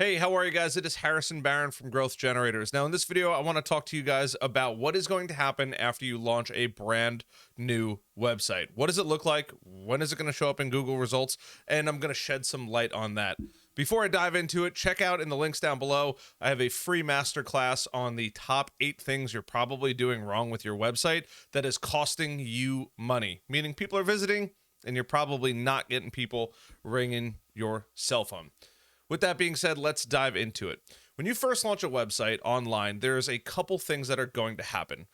Hey, how are you guys? It is Harrison Barron from Growth Generators. Now, in this video, I want to talk to you guys about what is going to happen after you launch a brand new website. What does it look like? When is it going to show up in Google results? And I'm going to shed some light on that. Before I dive into it, check out in the links down below. I have a free masterclass on the top 8 things you're probably doing wrong with your website that is costing you money, meaning people are visiting and you're probably not getting people ringing your cell phone. With that being said, let's dive into it. When you first launch a website online, there's a couple things that are going to happen.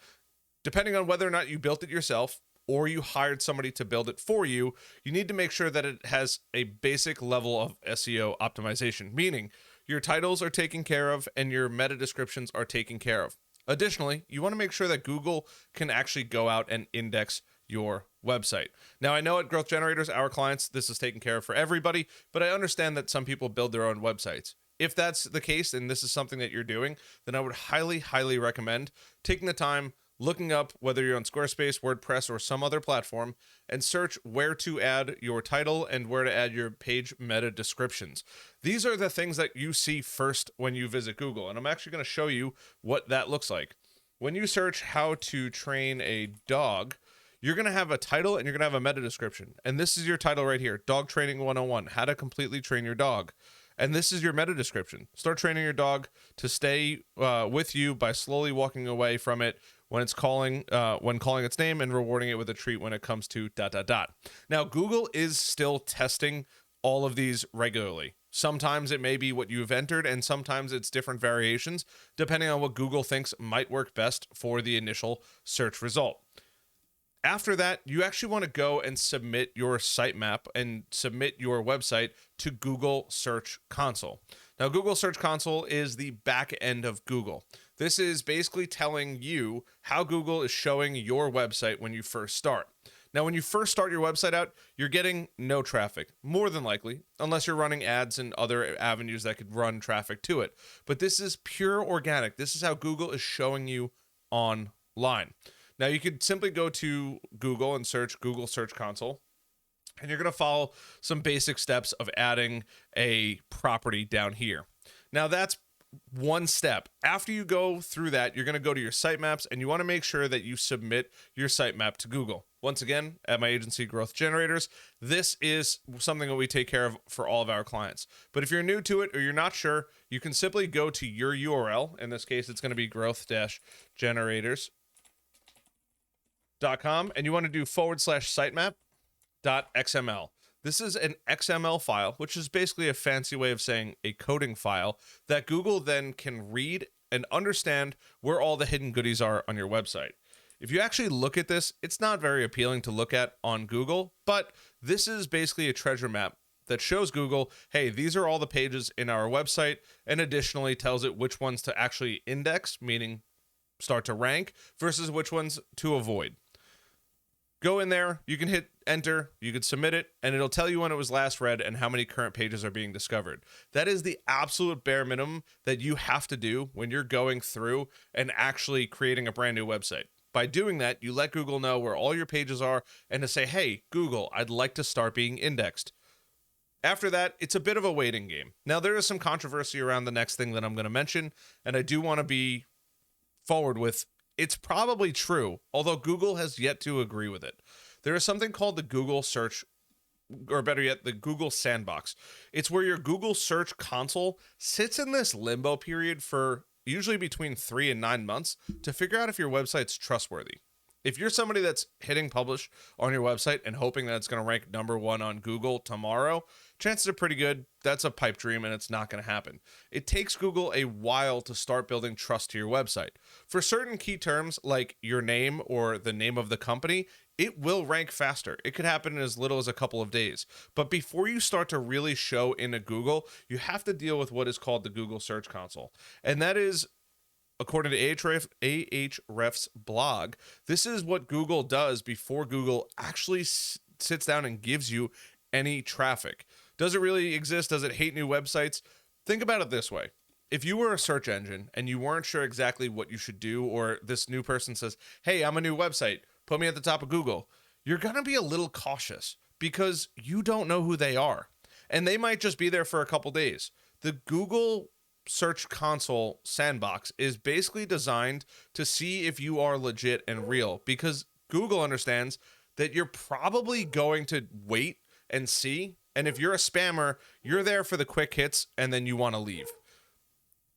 Depending on whether or not you built it yourself or you hired somebody to build it for you, you need to make sure that it has a basic level of SEO optimization, meaning your titles are taken care of and your meta descriptions are taken care of. Additionally, you want to make sure that Google can actually go out and index your website. Now, I know at Growth Generators, our clients, this is taken care of for everybody, but I understand that some people build their own websites. If that's the case, and this is something that you're doing, then I would highly recommend taking the time, looking up whether you're on Squarespace, WordPress, or some other platform, and search where to add your title and where to add your page meta descriptions. These are the things that you see first when you visit Google, and I'm actually going to show you what that looks like. When you search how to train a dog, you're going to have a title and you're going to have a meta description. And this is your title right here, Dog Training 101, how to completely train your dog. And this is your meta description. Start training your dog to stay with you by slowly walking away from it when calling its name, and rewarding it with a treat when it comes to ... Now, Google is still testing all of these regularly. Sometimes it may be what you've entered, and sometimes it's different variations, depending on what Google thinks might work best for the initial search result. After that, you actually want to go and submit your sitemap and submit your website to Google Search Console. Now, Google Search Console is the back end of Google. This is basically telling you how Google is showing your website when you first start. Now, when you first start your website out, you're getting no traffic, more than likely, unless you're running ads and other avenues that could run traffic to it. But this is pure organic. This is how Google is showing you online. Now, you could simply go to Google and search Google Search Console, and you're going to follow some basic steps of adding a property down here. Now, that's one step. After you go through that, you're going to go to your sitemaps, and you want to make sure that you submit your sitemap to Google. Once again, at my agency, Growth Generators, this is something that we take care of for all of our clients. But if you're new to it or you're not sure, you can simply go to your URL. In this case, it's going to be growth-generators.com, and you want to do /sitemap.xml. This is an XML file, which is basically a fancy way of saying a coding file that Google then can read and understand where all the hidden goodies are on your website. If you actually look at this, it's not very appealing to look at on Google, but this is basically a treasure map that shows Google, hey, these are all the pages in our website, and additionally tells it which ones to actually index, meaning start to rank, versus which ones to avoid. Go in there, you can hit enter, you can submit it, and it'll tell you when it was last read and how many current pages are being discovered. That is the absolute bare minimum that you have to do when you're going through and actually creating a brand new website. By doing that, you let Google know where all your pages are and to say, hey, Google, I'd like to start being indexed. After that, it's a bit of a waiting game. Now, there is some controversy around the next thing that I'm going to mention, and I do want to be forward with it's probably true, although Google has yet to agree with it. There is something called the Google Search, or better yet, the Google Sandbox. It's where your Google Search Console sits in this limbo period for usually between 3 and 9 months to figure out if your website's trustworthy. If you're somebody that's hitting publish on your website and hoping that it's going to rank #1 on Google tomorrow, chances are pretty good that's a pipe dream and it's not going to happen. It takes Google a while to start building trust to your website. For certain key terms like your name or the name of the company, it will rank faster. It could happen in as little as a couple of days. But before you start to really show into Google, you have to deal with what is called the Google Search Console. And that is, according to Ahrefs' blog, this is what Google does before Google actually sits down and gives you any traffic. Does it really exist? Does it hate new websites? Think about it this way. If you were a search engine and you weren't sure exactly what you should do, or this new person says, hey, I'm a new website, put me at the top of Google, you're going to be a little cautious because you don't know who they are. And they might just be there for a couple days. The Google Search Console Sandbox is basically designed to see if you are legit and real, because Google understands that you're probably going to wait and see. And if you're a spammer, you're there for the quick hits and then you want to leave.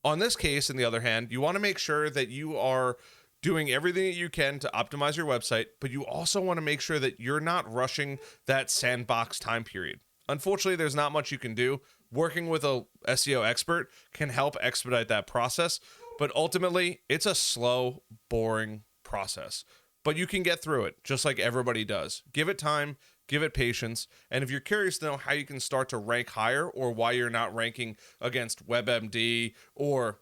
On this case, on the other hand, you want to make sure that you are doing everything that you can to optimize your website, but you also want to make sure that you're not rushing that sandbox time period. Unfortunately, there's not much you can do. Working with a SEO expert can help expedite that process, but ultimately, it's a slow, boring process. But you can get through it, just like everybody does. Give it time, give it patience, and if you're curious to know how you can start to rank higher or why you're not ranking against WebMD or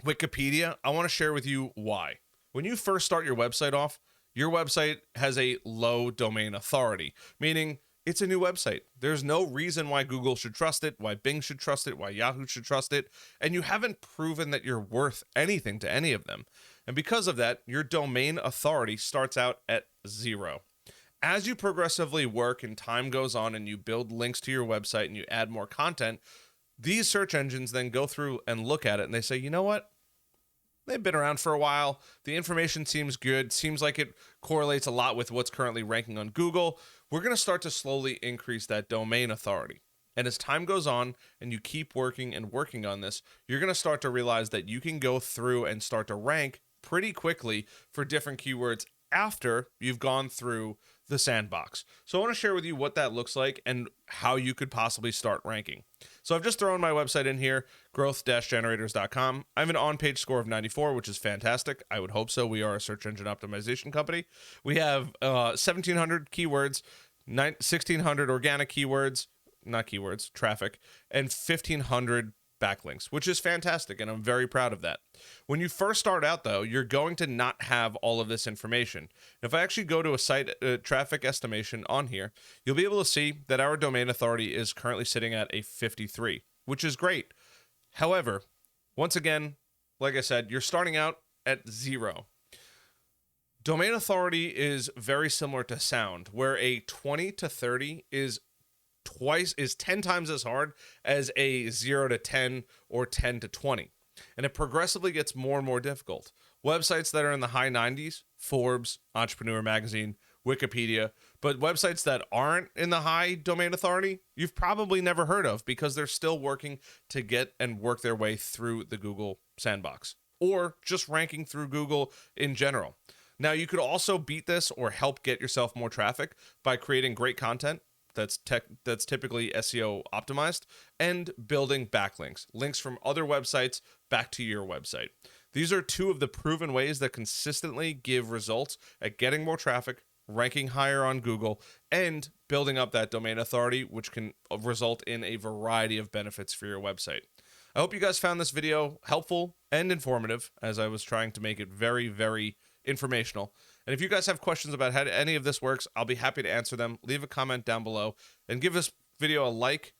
Wikipedia, I want to share with you why. When you first start your website off, your website has a low domain authority, meaning it's a new website. There's no reason why Google should trust it, why Bing should trust it, why Yahoo should trust it, and you haven't proven that you're worth anything to any of them. And because of that, your domain authority starts out at 0. As you progressively work and time goes on and you build links to your website and you add more content, these search engines then go through and look at it and they say, you know what? They've been around for a while. The information seems good. Seems like it correlates a lot with what's currently ranking on Google. We're going to start to slowly increase that domain authority. And as time goes on and you keep working and working on this, you're going to start to realize that you can go through and start to rank pretty quickly for different keywords after you've gone through the sandbox. So I want to share with you what that looks like and how you could possibly start ranking. So I've just thrown my website in here, growth-generators.com. I have an on-page score of 94, which is fantastic. I would hope so. We are a search engine optimization company. We have 1,700 keywords, 1,600 organic keywords, not keywords, traffic, and 1,500 backlinks, which is fantastic, and I'm very proud of that. When you first start out, though, you're going to not have all of this information. If I actually go to a site traffic estimation on here, you'll be able to see that our domain authority is currently sitting at a 53, which is great. However, once again, like I said, you're starting out at 0. Domain authority is very similar to sound, where a 20 to 30 is 10 times as hard as a 0 to 10 or 10 to 20. And it progressively gets more and more difficult. Websites that are in the high 90s, Forbes, Entrepreneur Magazine, Wikipedia, but websites that aren't in the high domain authority, you've probably never heard of because they're still working to get and work their way through the Google sandbox or just ranking through Google in general. Now, you could also beat this or help get yourself more traffic by creating great content that's typically SEO optimized and building backlinks, links from other websites back to your website. These are two of the proven ways that consistently give results at getting more traffic, ranking higher on Google, and building up that domain authority, which can result in a variety of benefits for your website. I hope you guys found this video helpful and informative, as I was trying to make it very, very informational. And if you guys have questions about how any of this works, I'll be happy to answer them. Leave a comment down below and give this video a like,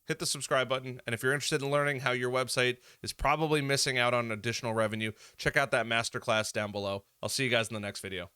hit the subscribe button. And if you're interested in learning how your website is probably missing out on additional revenue, check out that masterclass down below. I'll see you guys in the next video.